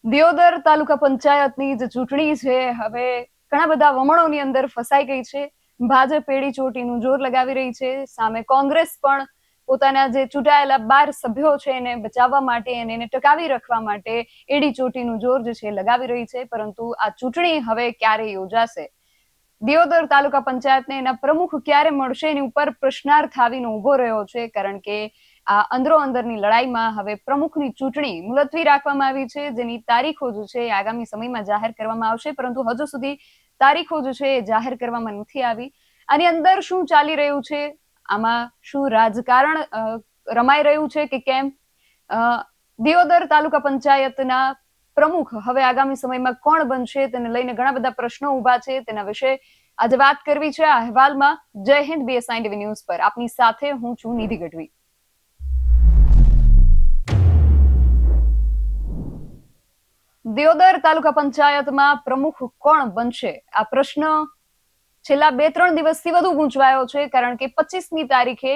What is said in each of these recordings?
દિયોદર તાલુકા પંચાયતની જે ચૂંટણી છે હવે ઘણા બધા વમણોની અંદર ફસાઈ ગઈ છે. ભાજપ એડી ચોટીનું જોર લગાવી રહી છે. સામે કોંગ્રેસ પણ પોતાના જે ચૂંટાયેલા 12 સભ્યો છે એને બચાવવા માટે અને એને ટકાવી રાખવા માટે એડી ચોટીનું જોર જે છે લગાવી રહી છે. પરંતુ આ ચૂંટણી હવે ક્યારે યોજાશે, દિયોદર તાલુકા પંચાયતને એના પ્રમુખ ક્યારે મળશે, એની ઉપર પ્રશ્નાર્થ આવીને ઉભો રહ્યો છે. કારણ કે આ અંદરો અંદરની લડાઈમાં હવે પ્રમુખની ચૂંટણી મુલતવી રાખવામાં આવી છે, જેની તારીખો જે છે આગામી સમયમાં જાહેર કરવામાં આવશે. પરંતુ હજુ સુધી તારીખો જે છે એ જાહેર કરવામાં નથી આવી. આની અંદર શું ચાલી રહ્યું છે, આમાં શું રાજકારણ રમાઈ રહ્યું છે કે કેમ, દિયોદર તાલુકા પંચાયતના પ્રમુખ હવે આગામી સમયમાં કોણ બનશે તેને લઈને ઘણા બધા પ્રશ્નો ઉભા છે. તેના વિશે આજે વાત કરવી છે આ અહેવાલમાં. જય હિન્દ BSI ટીવી ન્યૂઝ પર આપની સાથે હું છું નિધિ ગઢવી. દિયોદર તાલુકા પંચાયતમાં પ્રમુખ કોણ બનશે, આ પ્રશ્ન છેલ્લા 2-3 દિવસથી વધુ ગૂંચવાયો છે. કારણ કે 25મી તારીખે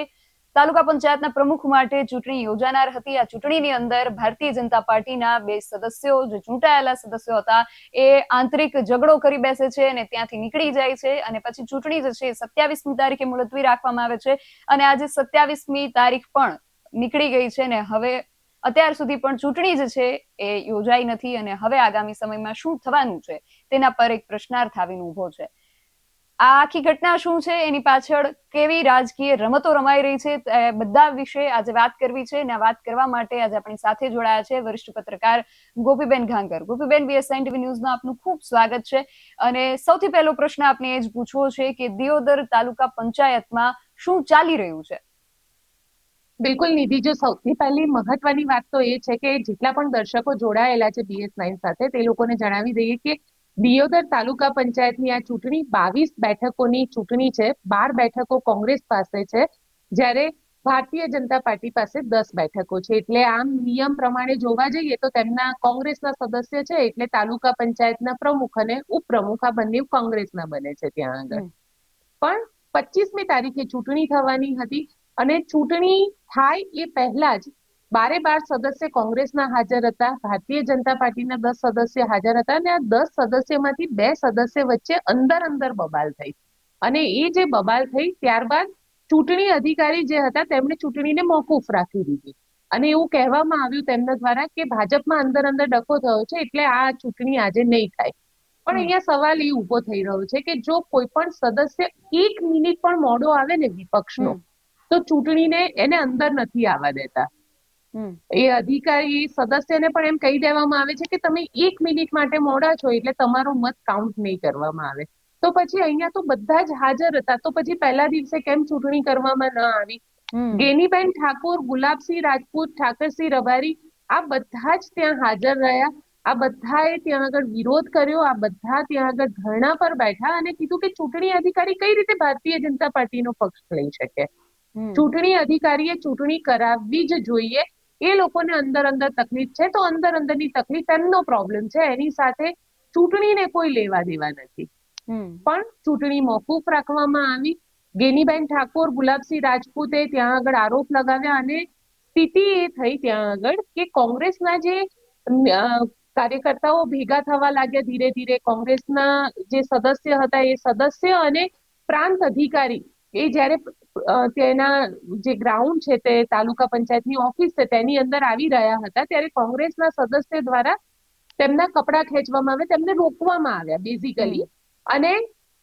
તાલુકા પંચાયતના પ્રમુખ માટે ચૂંટણી યોજાનાર હતી. આ ચૂંટણીની અંદર ભારતીય જનતા પાર્ટીના 2 સદસ્યો, જે ચૂંટાયેલા સદસ્યો હતા, એ આંતરિક ઝઘડો કરી બેસે છે અને ત્યાંથી નીકળી જાય છે. અને પછી ચૂંટણી જે છે 27મી તારીખે મુલતવી રાખવામાં આવે છે. અને આજે 27મી તારીખ પણ નીકળી ગઈ છે ને હવે અત્યાર સુધી પણ ચૂંટણી જે છે એ યોજાઈ નથી. અને હવે આગામી સમયમાં શું થવાનું છે તેના પર એક પ્રશ્નાર્થ આવીને ઉભો છે. આ આખી ઘટના શું છે, એની પાછળ કેવી રાજકીય રમતો રમાઈ રહી છે, બધા વિશે આજે વાત કરવી છે. અને વાત કરવા માટે આજે આપણી સાથે જોડાયા છે વરિષ્ઠ પત્રકાર ગોપીબેન ઘાંગર. ગોપીબેન, BSI ટીવી ન્યૂઝમાં આપનું ખૂબ સ્વાગત છે. અને સૌથી પહેલો પ્રશ્ન આપને એ જ પૂછવો છે કે દિયોદર તાલુકા પંચાયતમાં શું ચાલી રહ્યું છે? બિલકુલ નિધિ, જો સૌથી પહેલી મહત્વની વાત તો એ છે કે જેટલા પણ દર્શકો જોડાયેલા છે BS9 સાથે, તે લોકોને જણાવી દઈએ કે દિયોદર તાલુકા પંચાયતની આ ચૂંટણી 22 બેઠકોની ચૂંટણી છે. 12 બેઠકો કોંગ્રેસ પાસે છે, જ્યારે ભારતીય જનતા પાર્ટી પાસે 10 બેઠકો છે. એટલે આમ નિયમ પ્રમાણે જોવા જઈએ તો તેમના કોંગ્રેસના સદસ્ય છે, એટલે તાલુકા પંચાયતના પ્રમુખ અને ઉપપ્રમુખ આ બંને કોંગ્રેસના બને છે ત્યાં આગળ. પણ 25મી તારીખે ચૂંટણી થવાની હતી અને ચૂંટણી થાય એ પહેલા જ 12 સદસ્ય કોંગ્રેસના હાજર હતા, ભારતીય જનતા પાર્ટીના 10 સદસ્ય હાજર હતા. અને આ 10 સદસ્યમાંથી 2 સદસ્ય વચ્ચે અંદર બબાલ થઈ. અને એ જે બબાલ થઈ ત્યારબાદ ચૂંટણી અધિકારી જે હતા તેમણે ચૂંટણીને મોકૂફ રાખી દીધી. અને એવું કહેવામાં આવ્યું તેમના દ્વારા કે ભાજપમાં અંદર ડખો થયો છે, એટલે આ ચૂંટણી આજે નહીં થાય. પણ અહીંયા સવાલ એ ઉભો થઈ રહ્યો છે કે જો કોઈ પણ સદસ્ય 1 મિનિટ પણ મોડો આવે ને વિપક્ષનો, તો ચૂંટણીને એને અંદર નથી આવવા દેતા. એ અધિકારી સદસ્યને પણ એમ કહી દેવામાં આવે છે કે તમે 1 મિનિટ માટે મોડા છો એટલે તમારો મત કાઉન્ટ નહીં કરવામાં આવે. તો પછી અહીંયા તો બધા જ હાજર હતા, તો પછી પહેલા દિવસે કેમ ચૂંટણી કરવામાં ન આવી? ગેનીબેન ઠાકોર, ગુલાબસિંહ રાજપૂત, ઠાકરસિંહ રબારી, આ બધા જ ત્યાં હાજર રહ્યા. આ બધાએ ત્યાં આગળ વિરોધ કર્યો. આ બધા ત્યાં આગળ ધરણા પર બેઠા અને કીધું કે ચૂંટણી અધિકારી કઈ રીતે ભારતીય જનતા પાર્ટીનો પક્ષ લઈ શકે? ચૂંટણી અધિકારીએ ચૂંટણી કરાવવી જ જોઈએ. એ લોકોને અંદર તકલીફ છે, તો અંદરની તકલીફ એમનો પ્રોબ્લેમ છે, એની સાથે ચૂંટણીને કોઈ લેવા દેવા નથી. પણ ચૂંટણી મોકૂફ રાખવામાં આવી. ગેનીબેન ઠાકોર, ગુલાબસિંહ રાજપૂતે ત્યાં આગળ આરોપ લગાવ્યા અને સ્થિતિ એ થઈ ત્યાં આગળ કે કોંગ્રેસના જે કાર્યકર્તાઓ ભેગા થવા લાગ્યા ધીરે ધીરે. કોંગ્રેસના જે સદસ્ય હતા એ સદસ્ય અને પ્રાંત અધિકારી એ જ્યારે તેના જે ગ્રાઉન્ડ છે, તે તાલુકા પંચાયતની ઓફિસ છે, તેની અંદર આવી રહ્યા હતા, ત્યારે કોંગ્રેસના સદસ્ય દ્વારા તેમના કપડા ખેંચવામાં આવે, તેમને રોકવામાં આવ્યા બેઝિકલી. અને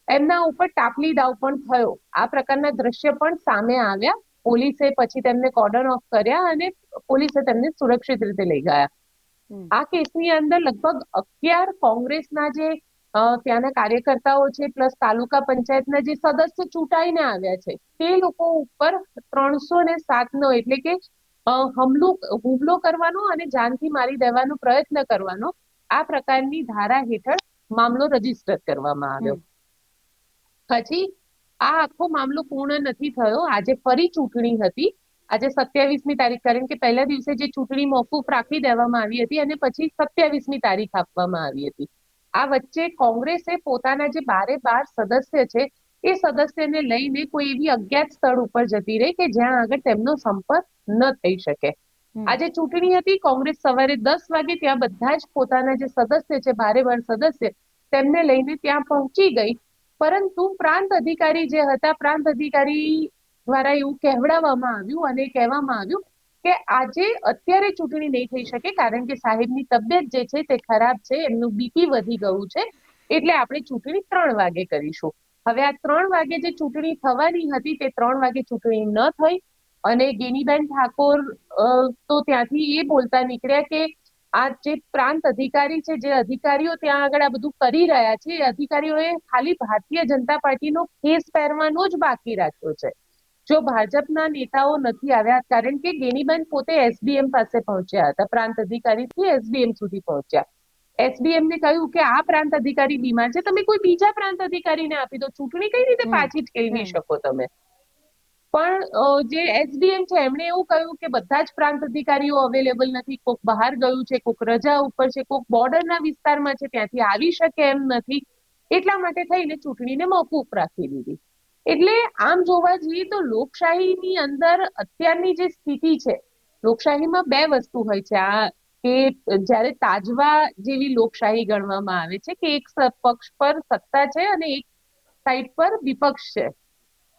એમના ઉપર ટાપલી દાવ પણ થયો. આ પ્રકારના દ્રશ્ય પણ સામે આવ્યા. પોલીસે પછી તેમને કોર્ડન ઓફ કર્યા અને પોલીસે તેમને સુરક્ષિત રીતે લઈ ગયા. આ કેસની અંદર લગભગ 11 કોંગ્રેસના જે ત્યાંના કાર્યકર્તાઓ છે, પ્લસ તાલુકા પંચાયતના જે સદસ્ય ચૂંટાઈને આવ્યા છે, તે લોકો ઉપર 307નો એટલે કે હુમલો કરવાનો અને જાનથી મારી દેવાનો પ્રયત્ન કરવાનો, આ પ્રકારની ધારા હેઠળ મામલો રજીસ્ટર કરવામાં આવ્યો. પછી આ આખો મામલો પૂર્ણ નથી થયો. આજે ફરી ચૂંટણી હતી, આજે 27મી તારીખ, કારણ કે પહેલા દિવસે જે ચૂંટણી મોકૂફ રાખી દેવામાં આવી હતી અને પછી 27મી તારીખ આપવામાં આવી હતી. આ વચ્ચે કોંગ્રેસે પોતાના જે 12 સદસ્ય છે એ સદસ્યને લઈને કોઈ એવી અજ્ઞાત સ્થળ ઉપર જતી રહી કે જ્યાં આગળ તેમનો સંપર્ક ન થઈ શકે. આજે ચૂંટણી હતી, કોંગ્રેસ સવારે 10 વાગે ત્યાં બધા જ પોતાના જે સદસ્ય છે, ભારેવાર સદસ્ય, તેમને લઈને ત્યાં પહોંચી ગઈ. પરંતુ પ્રાંત અધિકારી જે હતા, પ્રાંત અધિકારી દ્વારા એવું કહેવડાવવામાં આવ્યું અને કહેવામાં આવ્યું કે આજે અત્યારે ચૂંટણી નહીં થઈ શકે, કારણ કે સાહેબની તબિયત જે છે તે ખરાબ છે, એમનું બીપી વધી ગયું છે, એટલે આપણે ચૂંટણી 3 વાગે કરીશું. હવે આ 3 વાગે જે ચૂંટણી થવાની હતી તે 3 વાગે ચૂંટણી ન થઈ અને ગેનીબેન ઠાકોર તો ત્યાંથી એ બોલતા નીકળ્યા કે આ જે પ્રાંત અધિકારી છે, જે અધિકારીઓ ત્યાં આગળ આ બધું કરી રહ્યા છે, એ અધિકારીઓએ ખાલી ભારતીય જનતા પાર્ટીનો ખેસ પહેરવાનો જ બાકી રાખ્યો છે. જો ભાજપના નેતાઓ નથી આવ્યા, કારણ કે ગેનીબેન પોતે એસડીએમ પાસે પહોંચ્યા હતા, પ્રાંત અધિકારીથી એસડીએમ સુધી પહોંચ્યા. એસડીએમ ને કહ્યું કે આ પ્રાંત અધિકારી બીમાર છે, તમે કોઈ બીજા પ્રાંત અધિકારીને આપી દો, ચૂંટણી કઈ રીતે પાછી ઠેલવી શકો તમે. પણ જે એસડીએમ છે એમણે એવું કહ્યું કે બધા જ પ્રાંત અધિકારીઓ અવેલેબલ નથી, કોક બહાર ગયું છે, કોક રજા ઉપર છે, કોક બોર્ડરના વિસ્તારમાં છે, ત્યાંથી આવી શકે એમ નથી, એટલા માટે થઈને ચૂંટણીને મોકૂફ રાખી દીધી. એટલે આમ જોવા જઈએ તો લોકશાહીની અંદર અત્યારની જે સ્થિતિ છે, લોકશાહીમાં બે વસ્તુ હોય છે. આ કે જ્યારે તાજવા જેવી લોકશાહી ગણવામાં આવે છે કે એક પક્ષ પર સત્તા છે અને એક સાઈડ પર વિપક્ષ છે.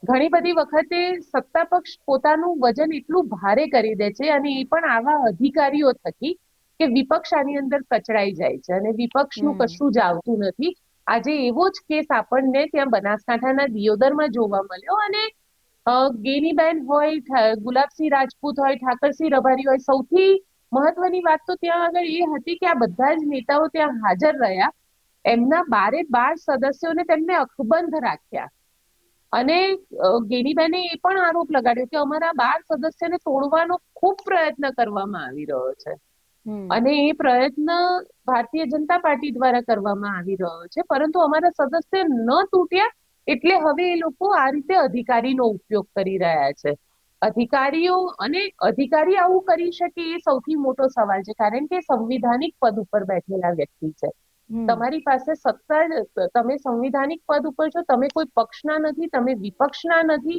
ઘણી બધી વખતે સત્તા પક્ષ પોતાનું વજન એટલું ભારે કરી દે છે અને એ પણ આવા અધિકારીઓ થકી કે વિપક્ષ આની અંદર કચડાઈ જાય છે અને વિપક્ષનું કશું જ આવતું નથી. આજે એવો જ કેસ આપણને ત્યાં બનાસકાંઠાના દિયોદરમાં જોવા મળ્યો અને ગેનીબેન હોય, ગુલાબસિંહ રાજપૂત હોય, ઠાકરસિંહ રબારી હોય, સૌથી મહત્વની વાત તો ત્યાં આગળ એ હતી કે આ બધા જ નેતાઓ ત્યાં હાજર રહ્યા, એમના 12 સદસ્યોને તેમને અકબંધ રાખ્યા અને ગેનીબેને એ પણ આરોપ લગાડ્યો કે અમારા 12 સદસ્યને તોડવાનો ખૂબ પ્રયત્ન કરવામાં આવી રહ્યો છે અને એ પ્રયત્ન ભારતીય જનતા પાર્ટી દ્વારા કરવામાં આવી રહ્યો છે, પરંતુ અમારા સદસ્ય ન તૂટ્યા એટલે હવે એ લોકો આ રીતે અધિકારીનો ઉપયોગ કરી રહ્યા છે. અધિકારીઓ અને અધિકારી આવું કરી શકે એ સૌથી મોટો સવાલ છે, કારણ કે સંવિધાનિક પદ ઉપર બેઠેલા વ્યક્તિ છે. તમારી પાસે સત્તા, તમે સંવિધાનિક પદ ઉપર છો, તમે કોઈ પક્ષના નથી, તમે વિપક્ષના નથી,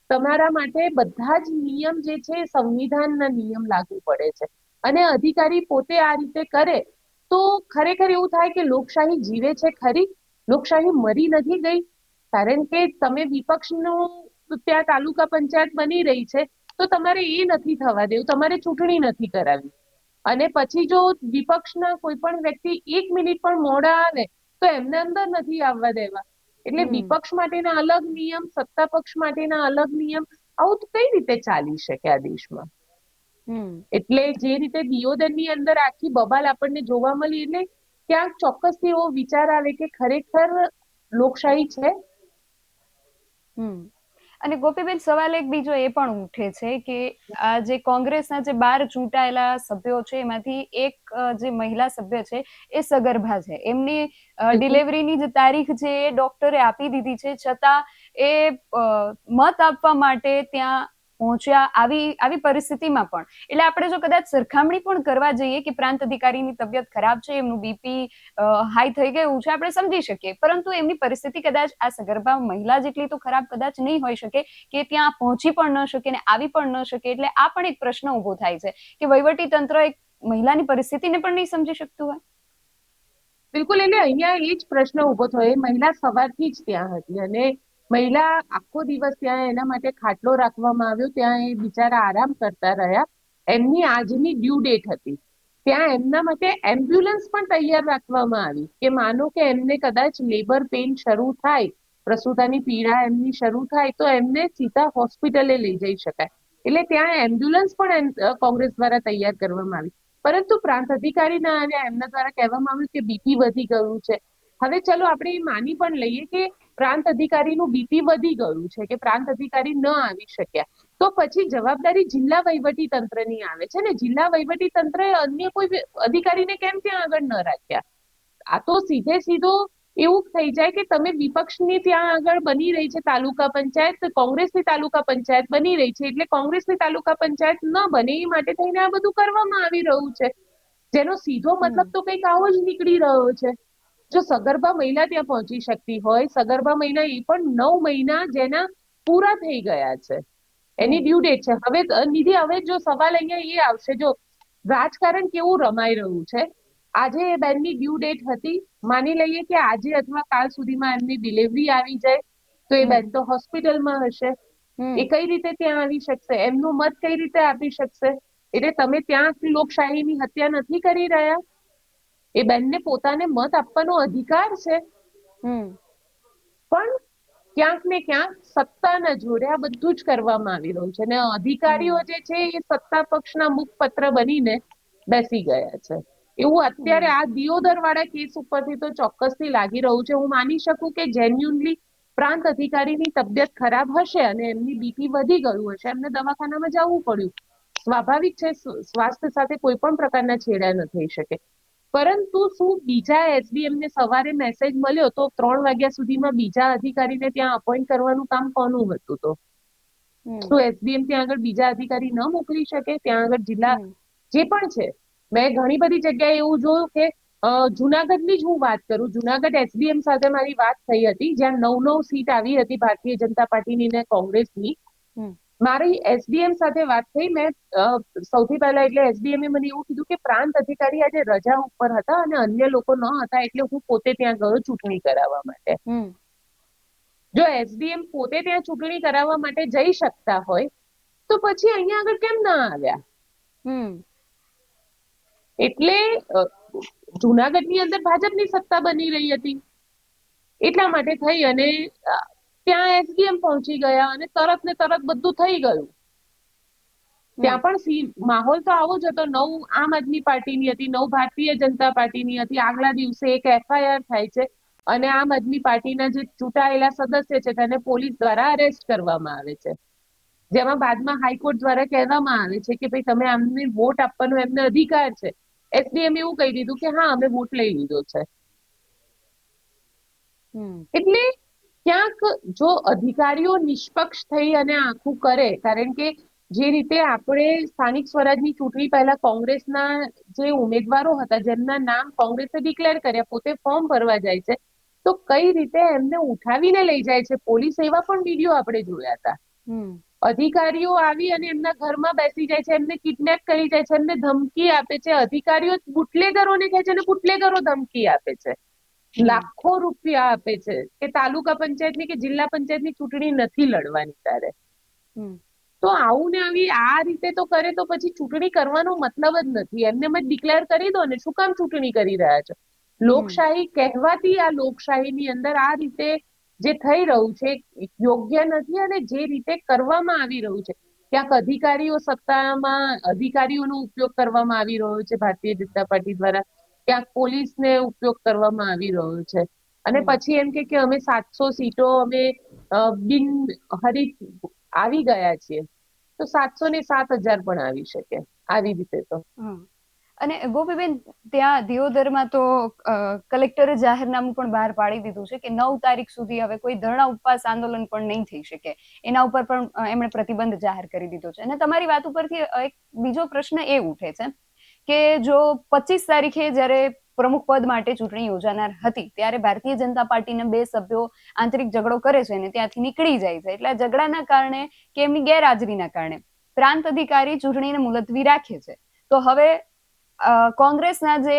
તમારા માટે બધા જ નિયમ જે છે સંવિધાનના નિયમ લાગુ પડે છે અને અધિકારી પોતે આ રીતે કરે તો ખરેખર એવું થાય કે લોકશાહી જીવે છે ખરી, લોકશાહી મરી નથી ગઈ. કારણ કે તમે વિપક્ષનું ત્યાં તાલુકા પંચાયત બની રહી છે તો તમારે એ નથી થવા દેવું, તમારે ચૂંટણી નથી કરાવી અને પછી જો વિપક્ષના કોઈ પણ વ્યક્તિ 1 મિનિટ પણ મોડા આવે તો એમને અંદર નથી આવવા દેવા. એટલે વિપક્ષ માટેના અલગ નિયમ, સત્તા પક્ષ માટેના અલગ નિયમ, આવું તો કઈ રીતે ચાલી શકે આ દેશમાં? એટલે જે રીતે દિયોદરની અંદર આખી બબાલ આપણને જોવા મળી, એટલે ક્યાંક ચોક્કસથી એવો વિચાર આવે કે ખરેખર લોકશાહી છે. અને ગોપીબેન, સવાલ એક બીજો એ પણ ઉઠે છે કે આ જે કોંગ્રેસના જે 12 ચૂંટાયેલા સભ્યો છે એમાંથી એક જે મહિલા સભ્ય છે એ સગર્ભા છે, એમની ડિલિવરીની જે તારીખ છે એ ડોક્ટરે આપી દીધી છે, છતાં એ મત આપવા માટે ત્યાં પહોંચ્યા આવી પરિસ્થિતિમાં પણ. એટલે આપણે જો કદાચ સરખામણી પણ કરવા જઈએ કે પ્રાંત અધિકારીની તબિયત ખરાબ છે, એમનું બીપી હાઈ થઈ ગયું છે, આપણે સમજી શકીએ, પરંતુ એમની પરિસ્થિતિ કદાચ આ સગર્ભા મહિલા જેટલી તો ખરાબ કદાચ નહીં હોઈ શકે કે ત્યાં પહોંચી પણ ન શકે ને આવી પણ ન શકે. એટલે આ પણ એક પ્રશ્ન ઉભો થાય છે કે વહીવટી તંત્ર એક મહિલાની પરિસ્થિતિને પણ નહીં સમજી શકતું હોય. બિલકુલ, એટલે અહીંયા એ જ પ્રશ્ન ઉભો થયો. એ મહિલા સવારથી જ ત્યાં હતી અને મહિલા આખો દિવસ ત્યાં એના માટે ખાટલો રાખવામાં આવ્યો, ત્યાં એ બિચારા આરામ કરતા રહ્યા. એમની આજની ડ્યુ ડેટ હતી, ત્યાં એમના માટે એમ્બ્યુલન્સ પણ તૈયાર રાખવામાં આવી કે માનો કે એમને કદાચ લેબર પેઇન શરૂ થાય, પ્રસૂતાની પીડા એમની શરૂ થાય તો એમને સીધા હોસ્પિટલે લઈ જઈ શકાય. એટલે ત્યાં એમ્બ્યુલન્સ પણ કોંગ્રેસ દ્વારા તૈયાર કરવામાં આવી, પરંતુ પ્રાંત અધિકારી ના આવ્યા, એમના દ્વારા કહેવામાં આવ્યું કે બીપી વધી ગયું છે. હવે ચલો આપણે એ માની પણ લઈએ કે પ્રાંત અધિકારીનું બીપી વધી ગયું છે કે પ્રાંત અધિકારી ન આવી શક્યા, તો પછી જવાબદારી જિલ્લા વહીવટી તંત્રની આવે છે ને જિલ્લા વહીવટી તંત્રએ અન્ય કોઈ અધિકારીને કેમ ત્યાં આગળ ન રાખ્યા? આ તો સીધે સીધો એવું થઈ જાય કે તમે વિપક્ષની ત્યાં આગળ બની રહી છે તાલુકા પંચાયત, કોંગ્રેસની તાલુકા પંચાયત બની રહી છે, એટલે કોંગ્રેસની તાલુકા પંચાયત ન બને એ માટે થઈને આ બધું કરવામાં આવી રહ્યું છે, જેનો સીધો મતલબ તો કંઈક આવો જ નીકળી રહ્યો છે. જો સગર્ભા મહિલા ત્યાં પહોંચી શકતી હોય, સગર્ભા મહિલા એ પણ 9 મહિના જેના પૂરા થઈ ગયા છે, એની ડ્યુ ડેટ છે. હવે નિધિ, હવે જો સવાલ અહીંયા એ આવશે, જો રાજકારણ કેવું રમાઈ રહ્યું છે. આજે એ બેનની ડ્યુ ડેટ હતી, માની લઈએ કે આજે અથવા કાલ સુધીમાં એમની ડિલિવરી આવી જાય, તો એ બેન તો હોસ્પિટલમાં હશે. એ કઈ રીતે ત્યાં આવી શકશે? એમનું મત કઈ રીતે આપી શકશે? એટલે તમે ત્યાં લોકશાહીની હત્યા નથી કરી રહ્યા. એ બેનને પોતાને મત આપવાનો અધિકાર છે, પણ ક્યાંક ને ક્યાંક સત્તાના જોડે આ બધું જ કરવામાં આવી રહ્યું છે. અને અધિકારીઓ જે છે એ સત્તા પક્ષના મુખપત્ર બનીને બેસી ગયા છે. એવું અત્યારે આ દિયોદર વાળા કેસ ઉપરથી તો ચોક્કસથી લાગી રહ્યું છે. હું માની શકું કે જેન્યુનલી પ્રાંત અધિકારીની તબિયત ખરાબ હશે અને એમની બીપી વધી ગયું હશે, એમને દવાખાનામાં જવું પડ્યું. સ્વાભાવિક છે, સ્વાસ્થ્ય સાથે કોઈ પણ પ્રકારના છેડા ન થઈ શકે. પરંતુ શું બીજા એસડીએમ ને સવારે મેસેજ મળ્યો તો 3 વાગ્યા સુધીમાં બીજા અધિકારીને ત્યાં અપોઇન્ટ કરવાનું કામ કોનું હતું? તો શું એસડીએમ ત્યાં આગળ બીજા અધિકારી ન મોકલી શકે? ત્યાં આગળ જિલ્લા જે પણ છે, મેં ઘણી બધી જગ્યાએ એવું જોયું કે જુનાગઢની જ હું વાત કરું, જુનાગઢ એસડીએમ સાથે મારી વાત થઈ હતી, જ્યાં 9 સીટ આવી હતી ભારતીય જનતા પાર્ટીની ને કોંગ્રેસની. મારી એસડીએમ સાથે વાત થઈ. મેં સૌથી પહેલા એટલે એસડીએમ મને એવું કીધું કે પ્રાંત અધિકારી આજે રજા ઉપર હતા અને અન્ય લોકો ન હતા, એટલે હું પોતે ત્યાં ગયો ચૂંટણી કરાવવા માટે. જો એસડીએમ પોતે ત્યાં ચૂંટણી કરાવવા માટે જઈ શકતા હોય તો પછી અહીંયા આગળ કેમ ના આવ્યા? એટલે જુનાગઢની અંદર ભાજપની સત્તા બની રહી હતી, એટલા માટે થઈ અને ત્યાં એસડીએમ પહોંચી ગયા અને તરત ને તરત બધું થઈ ગયું. ત્યાં પણ માહોલ તો આવો જ હતો. 9 આમ આદમી પાર્ટીની હતી, 9 ભારતીય જનતા પાર્ટીની હતી. આગલા દિવસે એક એફઆઈઆર થાય છે અને આમ આદમી પાર્ટીના જે ચૂંટાયેલા સદસ્ય છે તેને પોલીસ દ્વારા અરેસ્ટ કરવામાં આવે છે, જેમાં બાદમાં હાઈકોર્ટ દ્વારા કહેવામાં આવે છે કે ભાઈ તમે આમને વોટ આપવાનો એમને અધિકાર છે. એસડીએમ એવું કહી દીધું કે હા, અમે વોટ લઈ લીધો છે. એટલે ક્યાંક જો અધિકારીઓ નિષ્પક્ષ થઈ અને આખું કરે, કારણ કે જે રીતે આપણે સ્થાનિક સ્વરાજની ચૂંટણી પહેલા કોંગ્રેસના જે ઉમેદવારો હતા જેમના નામ કોંગ્રેસે ડિક્લેર કર્યા, પોતે ફોર્મ ભરવા જાય છે, તો કઈ રીતે એમને ઉઠાવીને લઈ જાય છે પોલીસ, એવા પણ વિડીયો આપણે જોયા હતા. અધિકારીઓ આવી અને એમના ઘરમાં બેસી જાય છે, એમને કિડનેપ કરી જાય છે, એમને ધમકી આપે છે. અધિકારીઓ બુટલેગરોને કહે છે અને બુટલેગરો ધમકી આપે છે, લાખો રૂપિયા આપે છે કે તાલુકા પંચાયતની કે જિલ્લા પંચાયતની ચૂંટણી નથી લડવાની તારે. તો આવું ને આવી આ રીતે તો કરે તો પછી ચૂંટણી કરવાનો મતલબ જ નથી. એમને જ ડિક્લેર કરી દો ને, શું કામ ચૂંટણી કરી રહ્યા છો? લોકશાહી કહેવાતી આ લોકશાહીની અંદર આ રીતે જે થઈ રહ્યું છે યોગ્ય નથી અને જે રીતે કરવામાં આવી રહ્યું છે, ક્યાંક અધિકારીઓ સત્તામાં અધિકારીઓનો ઉપયોગ કરવામાં આવી રહ્યો છે ભારતીય જનતા પાર્ટી દ્વારા, ક્યાંક પોલીસને ઉપયોગ કરવામાં આવી રહ્યો છે. અને પછી એમ કે અમે 700 સીટો અમે બિન હરીફ આવી ગયા છીએ, તો 707,000 પણ આવી શકે આવી રીતે તો. અને ગોપીબેન, ત્યાં દિયોદરમાં તો કલેક્ટરે જાહેરનામું પણ બહાર પાડી દીધું છે કે 9 તારીખ સુધી હવે કોઈ ધરણા ઉપવાસ આંદોલન પણ નહીં થઈ શકે, એના ઉપર પણ એમણે પ્રતિબંધ જાહેર કરી દીધો છે. અને તમારી વાત ઉપરથી એક બીજો પ્રશ્ન એ ઉઠે છે કે જો 25 તારીખે જ્યારે પ્રમુખ પદ માટે ચૂંટણી યોજાનાર હતી ત્યારે ભારતીય જનતા પાર્ટીના 2 સભ્યો આંતરિક ઝઘડો કરે છે અને ત્યાંથી નીકળી જાય છે, એટલે ઝઘડાના કારણે કે એમની ગેરહાજરીના કારણે પ્રાંત અધિકારી ચૂંટણીને મુલતવી રાખે છે. તો હવે કોંગ્રેસના જે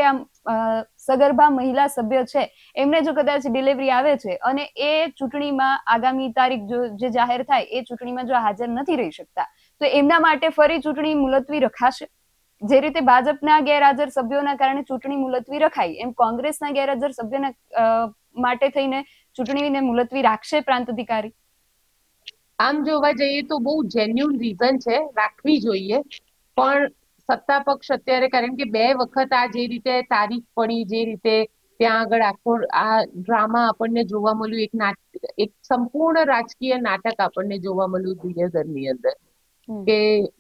સગર્ભા મહિલા સભ્ય છે એમને જો કદાચ ડિલિવરી આવે છે અને એ ચૂંટણીમાં આગામી તારીખ જે જાહેર થાય એ ચૂંટણીમાં જો હાજર નથી રહી શકતા તો એમના માટે ફરી ચૂંટણી મુલતવી રખાશે? જે રીતે ભાજપના ગેરહાજર સભ્યોના કારણે ચૂંટણી મુલતવી રખાઈ, એમ કોંગ્રેસના ગેરહાજર સભ્યોના માટે થઈને ચૂંટણીને મુલતવી રાખશે પ્રાંત અધિકારી? આમ જોવા જઈએ તો બહુ જેન્યુન રીઝન છે, રાખવી જોઈએ. પણ સત્તા પક્ષ અત્યારે, કારણ કે 2 વખત આ જે રીતે તારીખ પડી, જે રીતે ત્યાં આગળ આખો આ ડ્રામા આપણને જોવા મળ્યું, એક સંપૂર્ણ રાજકીય નાટક આપણને જોવા મળ્યું દિયોદરની અંદર, કે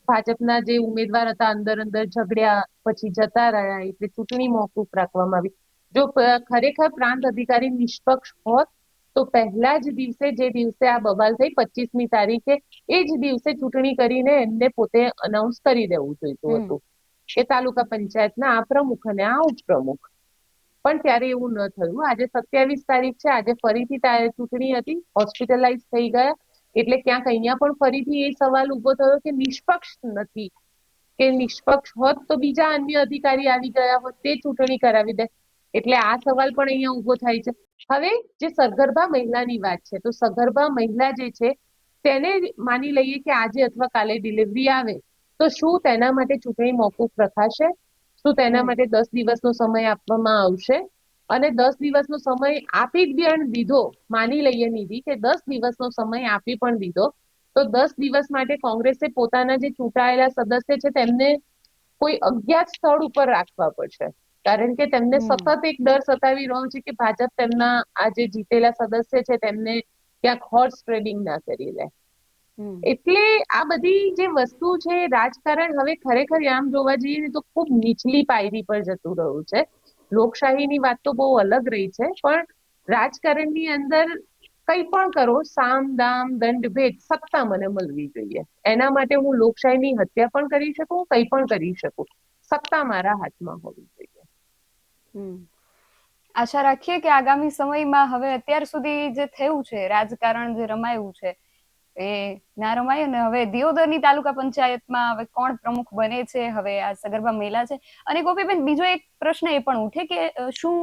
ભાજપના જે ઉમેદવાર હતા અંદર ઝઘડ્યા, પછી જતા રહ્યા, એટલે ચૂંટણી મોકૂફ રાખવામાં આવી. જો ખરેખર પ્રાંત અધિકારી નિષ્પક્ષ હોત તો પહેલા જ દિવસે, જે દિવસે આ બબાલ થઈ 25મી તારીખે, એ જ દિવસે ચૂંટણી કરીને એમને પોતે અનાઉન્સ કરી દેવું જોઈતું હતું કે તાલુકા પંચાયતના આ પ્રમુખ અને આ ઉપપ્રમુખ. પણ ત્યારે એવું ન થયું. આજે 27 તારીખ છે, આજે ફરીથી ચૂંટણી હતી, હોસ્પિટલાઇઝ થઈ ગયા એટલે ક્યાંક અહીંયા પણ ફરીથી એ સવાલ ઉભો થયો કે નિષ્પક્ષ નથી, કે નિષ્પક્ષ હોત તો બીજા અન્ય અધિકારી આવી ગયા હોત, તે ચૂંટણી કરાવી દે. એટલે આ સવાલ પણ અહીંયા ઉભો થાય છે. હવે જે સગર્ભા મહિલાની વાત છે, તો સગર્ભા મહિલા જે છે તેને માની લઈએ કે આજે અથવા કાલે ડિલિવરી આવે, તો શું તેના માટે ચૂંટણી મોકૂફ રખાશે? શું તેના માટે 10 દિવસનો સમય આપવામાં આવશે? અને 10 દિવસનો સમય આપી પણ દીધો, માની લઈએ નિધિ કે 10 દિવસનો સમય આપી પણ દીધો, તો 10 દિવસ માટે કોંગ્રેસે પોતાના જે ચૂંટાયેલા સદસ્ય છે તેમને કોઈ અજ્ઞાત સ્થળ ઉપર રાખવા પડશે, કારણ કે તેમને સતત એક ડર સતાવી રહ્યો છે કે ભાજપ તેમના આ જે જીતેલા સદસ્ય છે તેમને ક્યાંક હોર્સ ટ્રેડિંગ ના કરી લે. એટલે આ બધી જે વસ્તુ છે, રાજકારણ હવે ખરેખર આમ જોવા જઈએ ને તો ખૂબ નીચલી પાયરી પર જતું રહ્યું છે. લોકશાહીની વાત તો બહુ અલગ રહી છે, પણ રાજકારણની અંદર કંઈ પણ કરો, સામ દામ દંડ ભેદ, સત્તા મને મળવી જોઈએ. એના માટે હું લોકશાહીની હત્યા પણ કરી શકું, કંઈ પણ કરી શકું, સત્તા મારા હાથમાં હોવી જોઈએ. આશા રાખીએ કે આગામી સમયમાં હવે અત્યાર સુધી જે થયું છે, રાજકારણ જે રમાયું છે એ ના રમાય, અને હવે દિયોદરની તાલુકા પંચાયતમાં હવે કોણ પ્રમુખ બને છે, હવે આ સગર્ભા મહિલા છે. અને ગોપીબેન, બીજો એક પ્રશ્ન એ પણ ઉઠે કે શું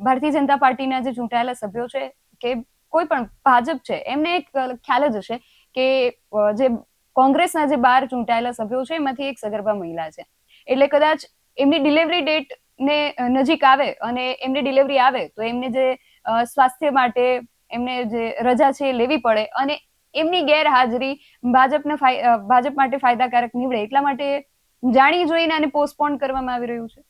ભારતીય જનતા પાર્ટીના જે ચૂંટાયેલા સભ્યો છે કે કોઈ પણ ભાજપ છે, એમને એક ખ્યાલ જ હશે કે જે કોંગ્રેસના જે 12 ચૂંટાયેલા સભ્યો છે એમાંથી એક સગર્ભા મહિલા છે, એટલે કદાચ એમની ડિલિવરી ડેટ ને નજીક આવે અને એમની ડિલિવરી આવે તો એમને જે સ્વાસ્થ્ય માટે એમને જે રજા છે એ લેવી પડે, અને એમની ગેરહાજરી ભાજપ માટે ફાયદાકારક નીવડે, એટલા માટે જાણી જોઈને આને પોસ્ટપોન કરવામાં આવી રહ્યું છે.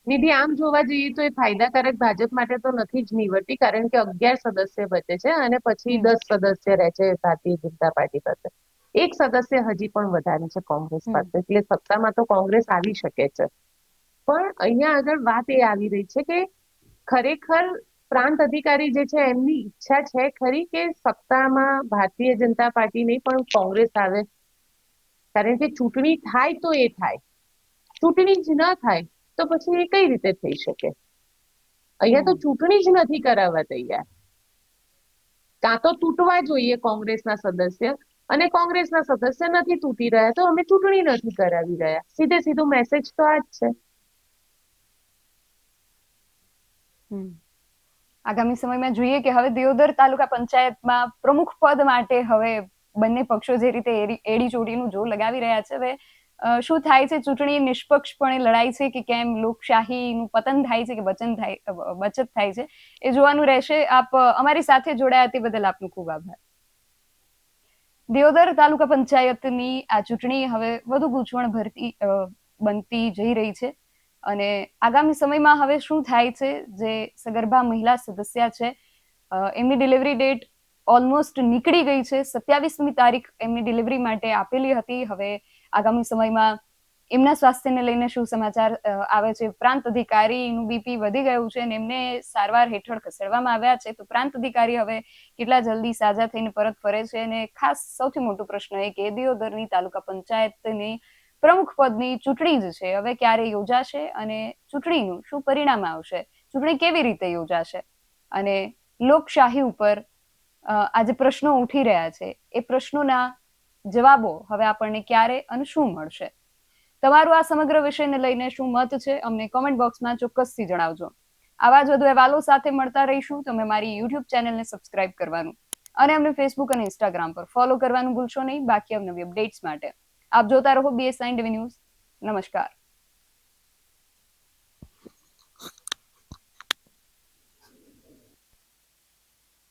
નિધિ, આમ જોવા જઈએ તો એ ફાયદાકારક ભાજપ માટે તો નથી જ નીવડતી, કારણ કે 11 સદસ્ય બચે છે અને પછી 10 સદસ્ય રહે છે ભારતીય જનતા પાર્ટી પાસે. એક સદસ્ય હજી પણ વધારે છે કોંગ્રેસ પાસે, એટલે સત્તામાં તો કોંગ્રેસ આવી શકે છે. પણ અહીંયા આગળ વાત એ આવી રહી છે કે ખરેખર પ્રાંત અધિકારી જે છે એમની ઈચ્છા છે ખરી કે સત્તામાં ભારતીય જનતા પાર્ટી નહીં પણ કોંગ્રેસ આવે? કારણ કે ચૂંટણી થાય તો એ થાય, ચૂંટણી જ ન થાય તો પછી એ કઈ રીતે થઈ શકે? અહીંયા તો ચૂંટણી જ નથી કરાવવા તૈયાર. કાં તો તૂટવા જોઈએ કોંગ્રેસના સદસ્ય, અને કોંગ્રેસના સદસ્ય નથી તૂટી રહ્યા તો અમે ચૂંટણી નથી કરાવી રહ્યા. સીધે સીધું મેસેજ તો આ જ છે. આગામી સમયમાં જોઈએ કે હવે દિયોદર તાલુકા પંચાયતમાં પ્રમુખ પદ માટે હવે બંને પક્ષો જે રીતે એડી ચોટીનું જોર લગાવી રહ્યા છે, હવે શું થાય છે? ચૂંટણી નિષ્પક્ષપણે લડાઈ છે કે કેમ? લોકશાહીનું પતન થાય છે કે બચત થાય છે, એ જોવાનું રહેશે. આપ અમારી સાથે જોડાયા તે બદલ આપનો ખૂબ આભાર. દિયોદર તાલુકા પંચાયતની આ ચૂંટણી હવે વધુ ગૂંચવણ ભરતી બનતી જઈ રહી છે, અને આગામી સમયમાં હવે શું થાય છે? જે સગર્ભા મહિલા સદસ્ય છે એમની ડિલિવરી ડેટ ઓલમોસ્ટ નીકળી ગઈ છે, 27મી તારીખ એમની ડિલિવરી માટે આપેલી હતી. હવે આગામી સમયમાં એમના સ્વાસ્થ્યને લઈને શું સમાચાર આવે છે? પ્રાંત અધિકારીનું બીપી વધી ગયું છે અને એમને સારવાર હેઠળ ખસેડવામાં આવ્યા છે, તો પ્રાંત અધિકારી હવે કેટલા જલ્દી સાજા થઈને પરત ફરે છે? અને ખાસ સૌથી મોટો પ્રશ્ન એ કે દિયોદરની તાલુકા પંચાયતની પ્રમુખ પદની ચૂંટણી જ છે, હવે ક્યારે યોજાશે અને ચૂંટણીનું શું પરિણામ આવશે? ચૂંટણી કેવી રીતે યોજાશે? અને લોકશાહી ઉપર આ જે પ્રશ્નો ઉઠી રહ્યા છે એ પ્રશ્નોના જવાબો હવે આપણને ક્યારે અને શું મળશે? તમારું આ સમગ્ર વિષયને લઈને શું મત છે, અમને કોમેન્ટ બોક્સમાં ચોક્કસથી જણાવજો. આવા જ વધુ અહેવાલો સાથે મળતા રહીશું. તમે મારી યુટ્યુબ ચેનલને સબસ્ક્રાઇબ કરવાનું અને અમને ફેસબુક અને ઇન્સ્ટાગ્રામ પર ફોલો કરવાનું ભૂલશો નહીં. બાકી અવનવી અપડેટ્સ માટે આપ જોતા રહો BS9 ટીવી ન્યૂઝ. નમસ્કાર.